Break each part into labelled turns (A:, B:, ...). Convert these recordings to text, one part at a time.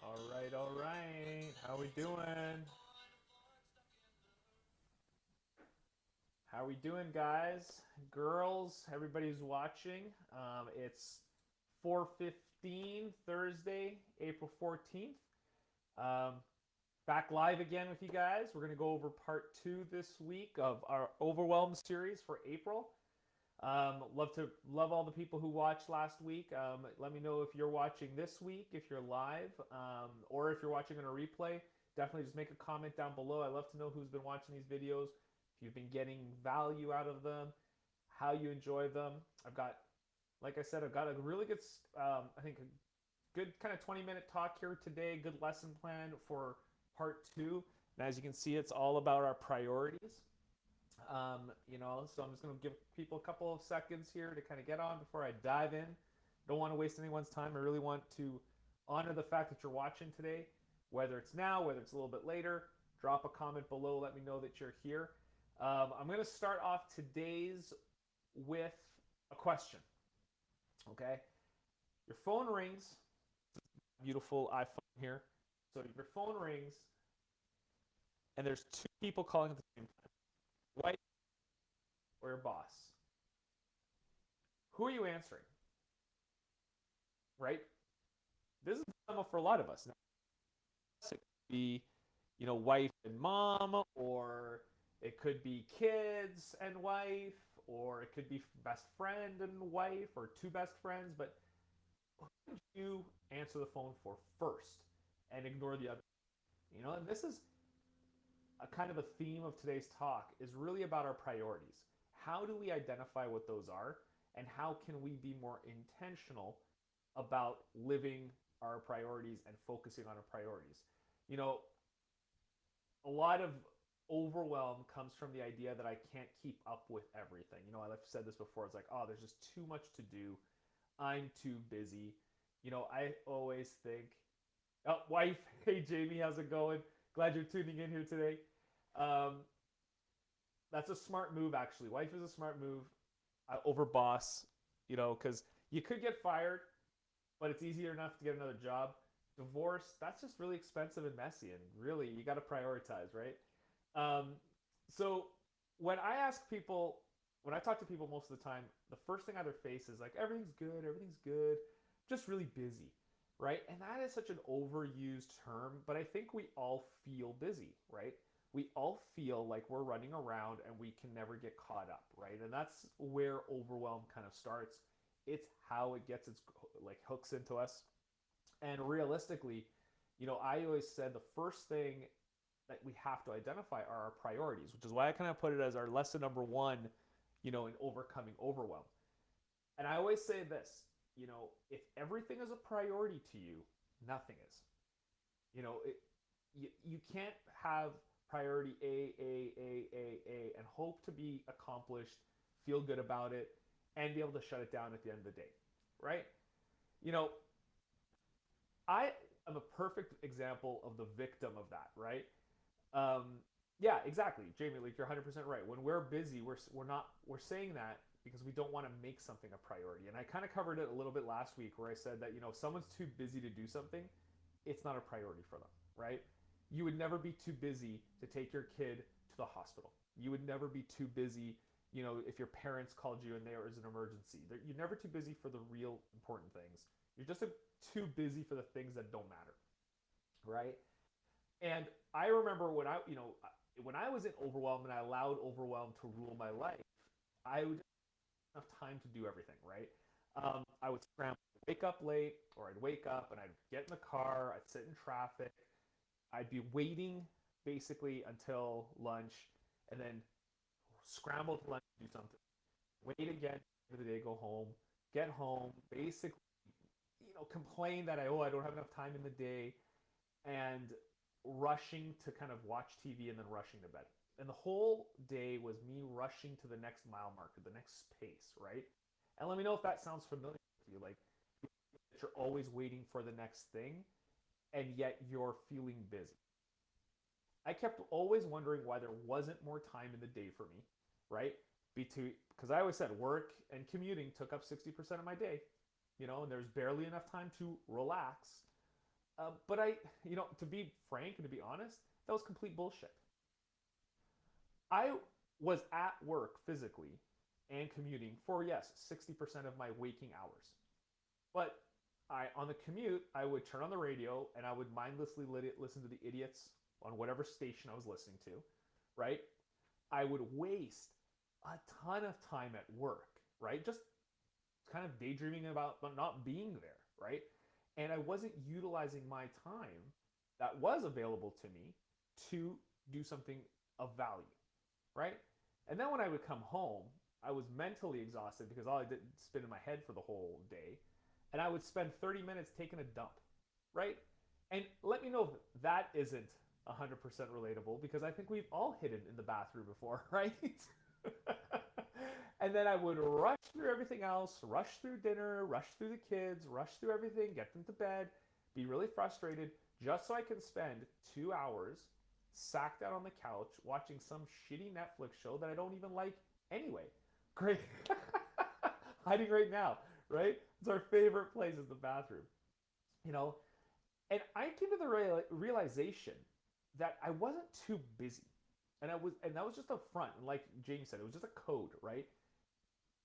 A: All right. How we doing? How we doing, guys, girls, everybody who's watching? It's 4:15 Thursday, April 14th. Um, Back live again with you guys. We're gonna go over part two this week of our Overwhelm series for April. Love all the people who watched last week. Let me know if you're watching this week, if you're live, or if you're watching on a replay. Definitely just make a comment down below. I love to know who's been watching these videos, if you've been getting value out of them, how you enjoy them. Like I said, I've got a really good, I think, a good kind of 20-minute talk here today. Good lesson plan for part two. And as you can see, it's all about our priorities. So I'm just going to give people a couple of seconds here to kind of get on before I dive in. Don't want to waste anyone's time. I really want to honor the fact that you're watching today, whether it's now, whether it's a little bit later. Drop a comment below. Let me know that you're here. I'm going to start off today's with a question. Okay, your phone rings. Beautiful iPhone here. So your phone rings, and there's two people calling at the same time. Wife or your boss? Who are you answering? Right? This is normal for a lot of us. Now, it could be, wife and mom, or it could be kids and wife, or it could be best friend and wife, or two best friends. But who would you answer the phone for first and ignore the other? And this is a kind of a theme of today's talk is really about our priorities. How do we identify what those are, and how can we be more intentional about living our priorities and focusing on our priorities? You know, a lot of overwhelm comes from the idea that I can't keep up with everything. I've said this before. It's like, oh, there's just too much to do. I'm too busy. I always think, oh, wife, hey, Jamie, how's it going? Glad you're tuning in here today. Um, that's a smart move, actually. Wife is a smart move over boss, because you could get fired, but it's easier enough to get another job. Divorce, that's just really expensive and messy, and really, you got to prioritize, right? Um, so when I talk to people most of the time, the first thing on their face is like, everything's good, just really busy, right? And that is such an overused term, but I think we all feel busy, right? We all feel like we're running around and we can never get caught up, right? And that's where overwhelm kind of starts. It's how it gets its like hooks into us. And realistically, I always said the first thing that we have to identify are our priorities, which is why I kind of put it as our lesson number one, in overcoming overwhelm. And I always say this, if everything is a priority to you, nothing is. You can't have priority and hope to be accomplished, feel good about it, and be able to shut it down at the end of the day, right? You know, I am a perfect example of the victim of that, right? Um, yeah, exactly, Jamie. Like you're 100% right. When we're busy, we're saying that because we don't want to make something a priority. And I kind of covered it a little bit last week where I said that if someone's too busy to do something, it's not a priority for them, right? You would never be too busy to take your kid to the hospital. You would never be too busy, if your parents called you and there was an emergency. You're never too busy for the real important things. You're just too busy for the things that don't matter, right? And I remember when I was in overwhelm and I allowed overwhelm to rule my life, I would have time to do everything, right? I would scramble, wake up late, or I'd wake up and I'd get in the car, I'd sit in traffic, I'd be waiting basically until lunch, and then scramble to lunch to do something. Wait again for the day, go home, get home, basically, complain that I don't have enough time in the day, and rushing to kind of watch TV and then rushing to bed. And the whole day was me rushing to the next mile marker, the next pace, right? And let me know if that sounds familiar to you. Like you're always waiting for the next thing, and yet you're feeling busy. I kept always wondering why there wasn't more time in the day for me, right? Because I always said work and commuting took up 60% of my day, and there's barely enough time to relax. But to be frank and to be honest, that was complete bullshit. I was at work physically and commuting for, yes, 60% of my waking hours. But on the commute, I would turn on the radio and I would mindlessly listen to the idiots on whatever station I was listening to, right? I would waste a ton of time at work, right? Just kind of daydreaming about not being there, right? And I wasn't utilizing my time that was available to me to do something of value, right? And then when I would come home, I was mentally exhausted because all I did spin in my head for the whole day. And I would spend 30 minutes taking a dump, right? And let me know if that isn't 100% relatable, because I think we've all hidden in the bathroom before, right? And then I would rush through everything else, rush through dinner, rush through the kids, rush through everything, get them to bed, be really frustrated, just so I can spend 2 hours sacked out on the couch watching some shitty Netflix show that I don't even like anyway. Great. Hiding right now, right? It's our favorite place is the bathroom, you know? And I came to the realization that I wasn't too busy. And that was just a front. And like James said, it was just a code, right?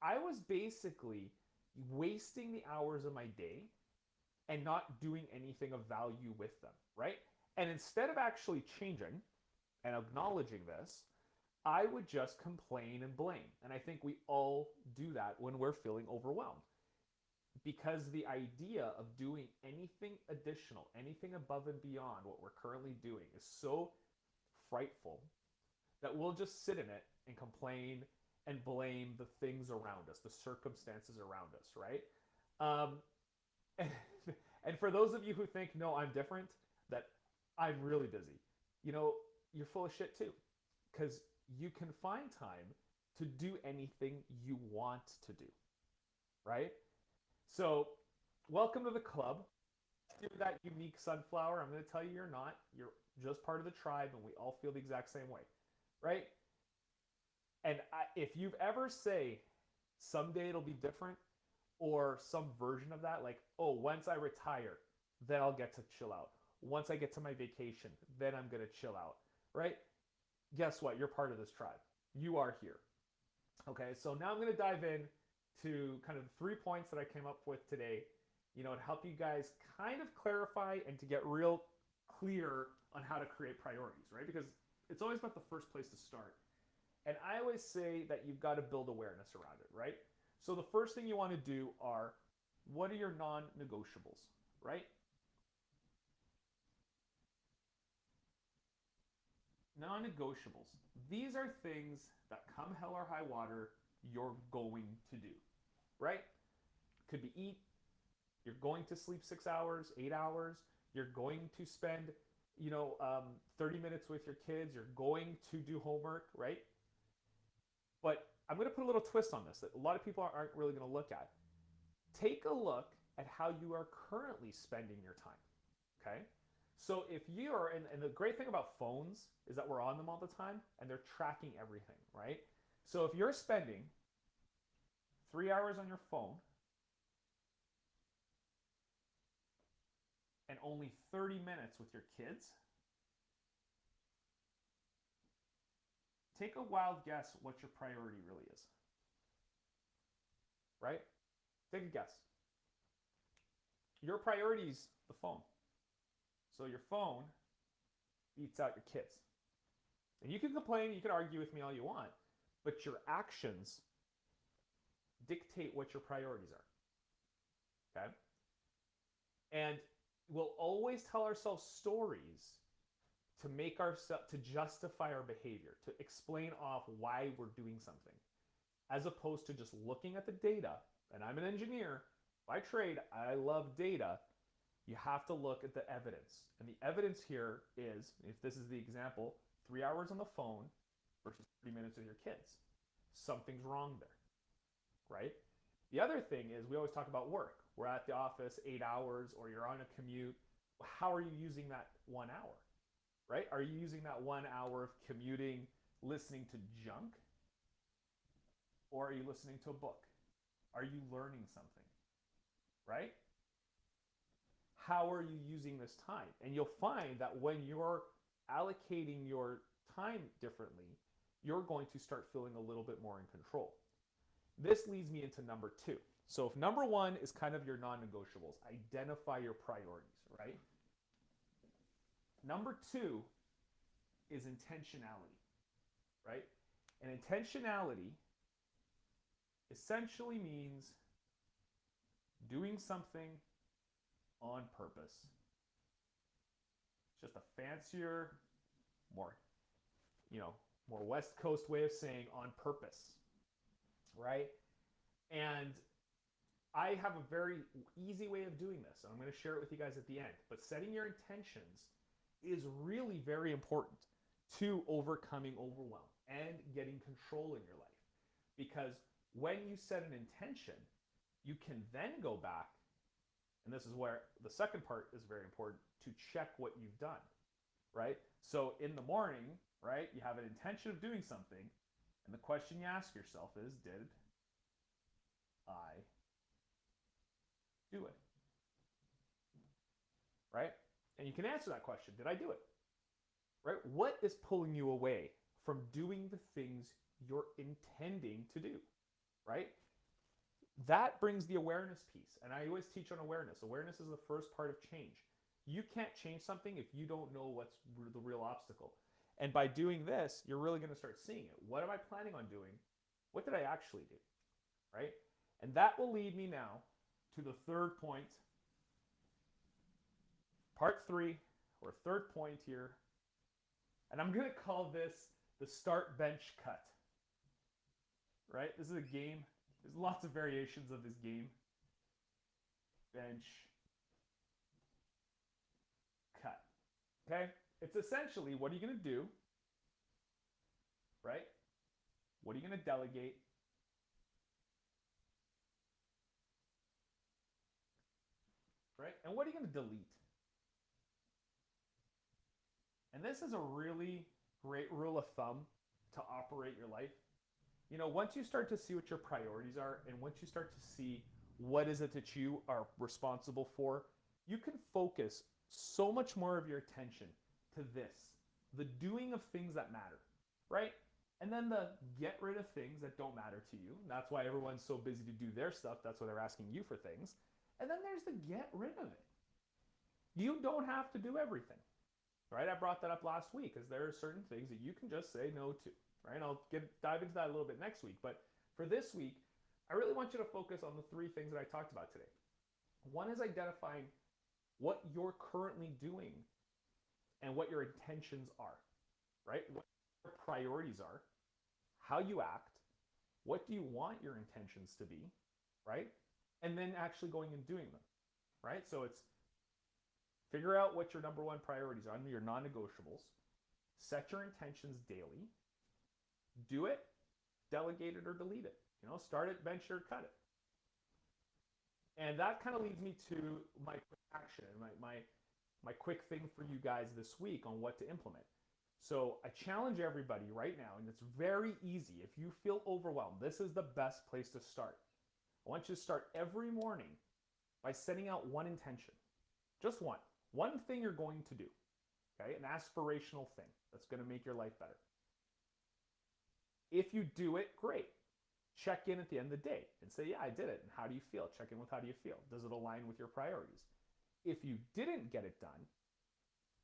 A: I was basically wasting the hours of my day and not doing anything of value with them, right? And instead of actually changing and acknowledging this, I would just complain and blame. And I think we all do that when we're feeling overwhelmed. Because the idea of doing anything additional, anything above and beyond what we're currently doing is so frightful that we'll just sit in it and complain and blame the things around us, the circumstances around us, right? And, and for those of you who think, no, I'm different, that I'm really busy, you're full of shit too. Because you can find time to do anything you want to do, right? So, welcome to the club. You're that unique sunflower. I'm going to tell you you're not. You're just part of the tribe, and we all feel the exact same way, right? And if you've ever say, someday it'll be different, or some version of that, like, oh, once I retire, then I'll get to chill out. Once I get to my vacation, then I'm going to chill out, right? Guess what? You're part of this tribe. You are here. Okay, so now I'm going to dive in to kind of 3 points that I came up with today, to help you guys kind of clarify and to get real clear on how to create priorities, right? Because it's always about the first place to start. And I always say that you've got to build awareness around it, right? So the first thing you want to do are, what are your non-negotiables, right? Non-negotiables. These are things that come hell or high water, you're going to do, right? Could be eat. You're going to sleep 6 hours, 8 hours. You're going to spend, 30 minutes with your kids. You're going to do homework, right? But I'm going to put a little twist on this that a lot of people aren't really going to look at. Take a look at how you are currently spending your time, okay? So if you are, and the great thing about phones is that we're on them all the time and they're tracking everything, right? So if you're spending 3 hours on your phone and only 30 minutes with your kids, take a wild guess what your priority really is, right? Take a guess. Your priority is the phone. So your phone beats out your kids. And you can complain, you can argue with me all you want, but your actions dictate what your priorities are, okay? And we'll always tell ourselves stories to make ourselves, to justify our behavior, to explain off why we're doing something, as opposed to just looking at the data. And I'm an engineer by trade. I love data. You have to look at the evidence. And the evidence here is, if this is the example, 3 hours on the phone versus 30 minutes with your kids. Something's wrong there, right? The other thing is, we always talk about work. We're at the office 8 hours, or you're on a commute. How are you using that 1 hour, right? Are you using that 1 hour of commuting, listening to junk? Or are you listening to a book? Are you learning something, right? how are you using this time? And you'll find that when you're allocating your time differently, you're going to start feeling a little bit more in control. This leads me into number 2. So if number 1 is kind of your non-negotiables, identify your priorities, right? Number 2 is intentionality, right? And intentionality essentially means doing something on purpose. It's just a fancier, more, more West Coast way of saying on purpose, right? And I have a very easy way of doing this, and I'm going to share it with you guys at the end. But setting your intentions is really very important to overcoming overwhelm and getting control in your life. Because when you set an intention, you can then go back, and this is where the second part is very important, to check what you've done, right? So in the morning, right, you have an intention of doing something, and the question you ask yourself is, did I do it? Right? And you can answer that question, did I do it? Right? What is pulling you away from doing the things you're intending to do? Right? That brings the awareness piece. And I always teach on awareness. Awareness is the first part of change. You can't change something if you don't know what's the real obstacle. And by doing this, you're really going to start seeing it. What am I planning on doing? What did I actually do? Right? And that will lead me now to the third point. Part 3, or third point here. And I'm going to call this the start bench cut. Right? This is a game. There's lots of variations of this game. Bench cut. Okay? It's essentially, what are you going to do? Right? What are you going to delegate? Right? And what are you going to delete? And this is a really great rule of thumb to operate your life. Once you start to see what your priorities are, and once you start to see what is it that you are responsible for, you can focus so much more of your attention to this, the doing of things that matter, right? And then the get rid of things that don't matter to you. That's why everyone's so busy to do their stuff. That's why they're asking you for things. And then there's the get rid of it. You don't have to do everything, right? I brought that up last week, because there are certain things that you can just say no to, right? I'll dive into that a little bit next week. But for this week, I really want you to focus on the 3 things that I talked about today. One is identifying what you're currently doing and what your intentions are, right? What your priorities are, how you act, what do you want your intentions to be, right? And then actually going and doing them, right? So it's figure out what your number 1 priorities are, your non-negotiables, set your intentions daily, do it, delegate it or delete it. Start it, bench it, or cut it. And that kind of leads me to my quick action, my quick thing for you guys this week on what to implement. So I challenge everybody right now, and it's very easy. If you feel overwhelmed, this is the best place to start. I want you to start every morning by setting out one intention. Just one. One thing you're going to do. Okay? An aspirational thing that's going to make your life better. If you do it, great. Check in at the end of the day and say, yeah, I did it. And how do you feel? Check in with how do you feel? Does it align with your priorities? If you didn't get it done,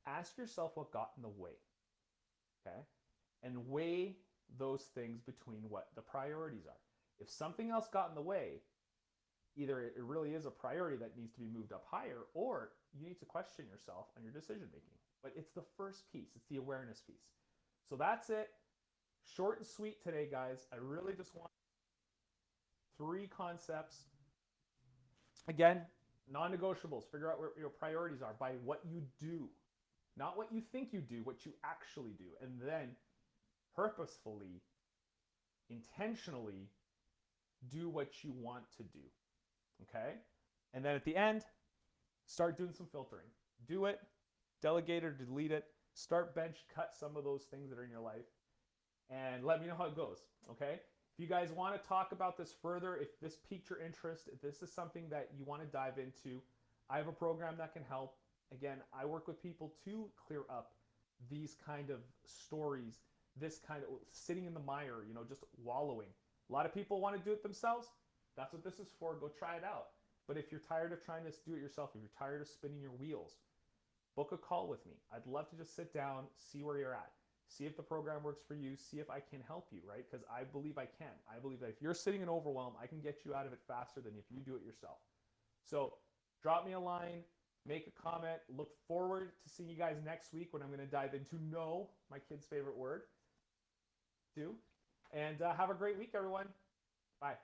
A: ask yourself what got in the way. Okay? And weigh those things between what the priorities are. If something else got in the way, either it really is a priority that needs to be moved up higher, or you need to question yourself on your decision making. But it's the first piece. It's the awareness piece. So that's it. Short and sweet today, guys. I really just want 3 concepts. Again, non-negotiables. Figure out where your priorities are by what you do. Not what you think you do, what you actually do. And then purposefully, intentionally do what you want to do. Okay? And then at the end, start doing some filtering. Do it, delegate or delete it, start bench, cut some of those things that are in your life, and let me know how it goes. Okay? If you guys want to talk about this further, if this piqued your interest, if this is something that you want to dive into, I have a program that can help. Again, I work with people to clear up these kind of stories, this kind of sitting in the mire, just wallowing. A lot of people want to do it themselves. That's what this is for. Go try it out. But if you're tired of trying to do it yourself, if you're tired of spinning your wheels, book a call with me. I'd love to just sit down, see where you're at, see if the program works for you, see if I can help you, right? Because I believe I can. I believe that if you're sitting in overwhelm, I can get you out of it faster than if you do it yourself. So drop me a line, make a comment. Look forward to seeing you guys next week when I'm going to dive into no, my kid's favorite word, do. And have a great week, everyone. Bye.